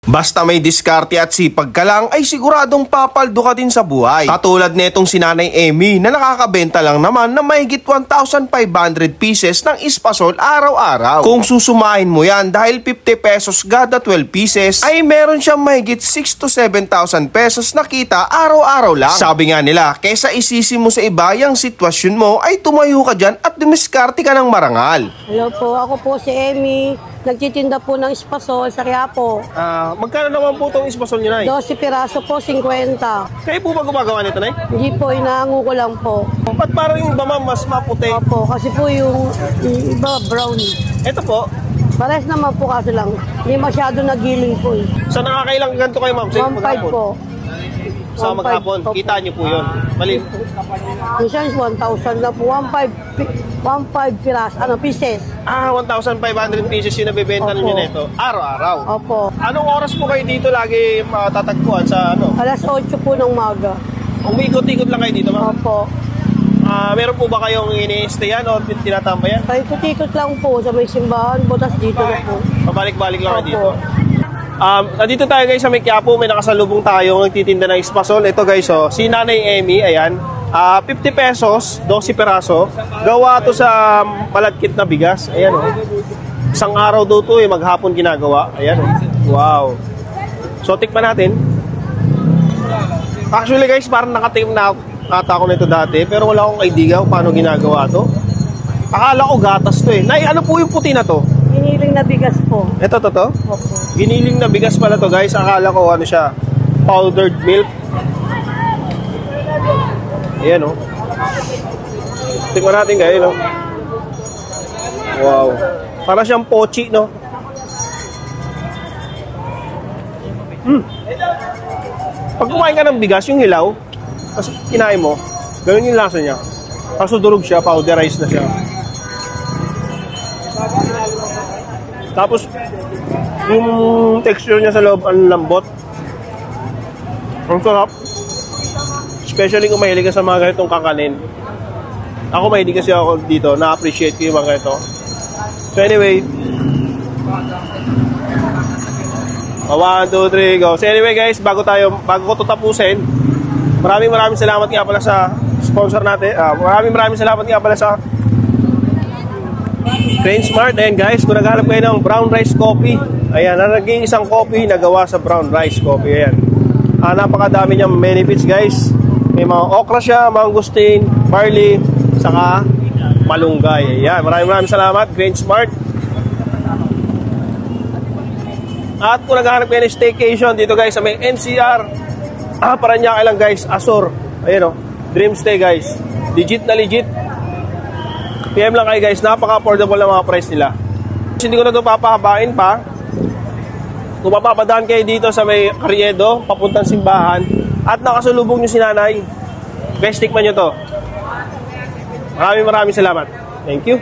Basta may diskarte at sipag ka lang ay siguradong papaldo ka din sa buhay. Katulad netong si Nanay Emmy na nakakabenta lang naman na mahigit 1,500 pieces ng espasol araw-araw. Kung susumahin mo yan dahil 50 pesos gada 12 pieces ay meron siyang mahigit 6 to 7,000 pesos na kita araw-araw lang. Sabi nga nila, kesa isisi mo sa iba yung sitwasyon mo ay tumayo ka dyan at dumiskarte ka ng marangal. Hello po, ako po si Emmy. Nagtitinda po ng espasol sa Quiapo. Magkano naman po itong espasol niyo, Nay? 12 piraso po, 50. Kayo po ba gumagawa nito, Nay? Hindi po, inaango ko lang po. Ba't parang yung iba, ma'am, mas maputi? Opo, kasi po yung iba brown. Ito po. Pares naman po kasi lang. Hindi masyado nagiling po eh. So nakakailang ganito kayo, ma'am? 1.5 po. Sa maghapon, kita niyo po yun. Mali. Minsan 1,000 na po. 1.5 piraso, pieces. 1,500 pieces yung nabibenta ninyo nito. Araw-araw. Opo. Anong oras po kayo dito lagi matatagpuan sa ano? Alas 8 po ng umaga. Umikot-ikot lang kayo dito, ma'am? Opo. Meron po ba kayong ini-stayan o tinatambayan? Paikot-ikot lang po sa may simbahan, butas dito na po. Pabalik-balik lang kayo dito. Nandito tayo guys sa may Quiapo, may nakasalubong tayo nagtitinda ng espasol. Ito guys, si Nanay Emmy, ayan. 50 pesos, 12 peraso. Gawa to sa malagkit na bigas. Ayan Isang araw daw to maghapon ginagawa. Ayan Wow. So tikman natin. Actually guys, parang nakatim na ata ako nito dati, pero wala akong idea kung paano ginagawa to. Akala ko gatas to Nay, ano po yung puti na to? Giniling na bigas po. Ito to? Opo. Giniling na bigas pala to guys. Akala ko ano siya, powdered milk. Ayan Tingnan natin guys Wow. Para siyang pochi Pag kumain ka ng bigas, yung hilaw, tapos kinain mo, ganun yung lasa niya. Kaso durog siya, powderized na siya. Tapos yung texture niya sa loob ang lambot. Ang sarap. Especially kung mahilig ka sa mga ganitong kakanin. Ako mahilig kasi ako dito, na-appreciate ko yung mga ganito. So anyway, 1, 2, 3, go. So anyway guys, bago ko ito tapusin, maraming salamat nga pala sa sponsor natin. Maraming salamat nga pala sa Grain Smart. Ayan guys, kung naghanap kayo ng brown rice coffee, ayan, naging isang coffee na gawa sa brown rice coffee. Ayan. Napakadami niyang benefits guys. May mga okra siya, mangustin, barley, saka malunggay. Ayan, maraming salamat Grain Smart. At kung naghanap kayo ng staycation dito guys sa may NCR, Parañaque lang guys, Azor. Ayan Dream Stay guys. Legit na legit. PM lang kayo guys, napaka-affordable na mga price nila. Hindi ko na ito papahabain pa. Kung mapapadaan kayo dito sa may Carriedo, papuntang simbahan, at nakasulubong nyo si Nanay, best tikman nyo to. Maraming salamat. Thank you.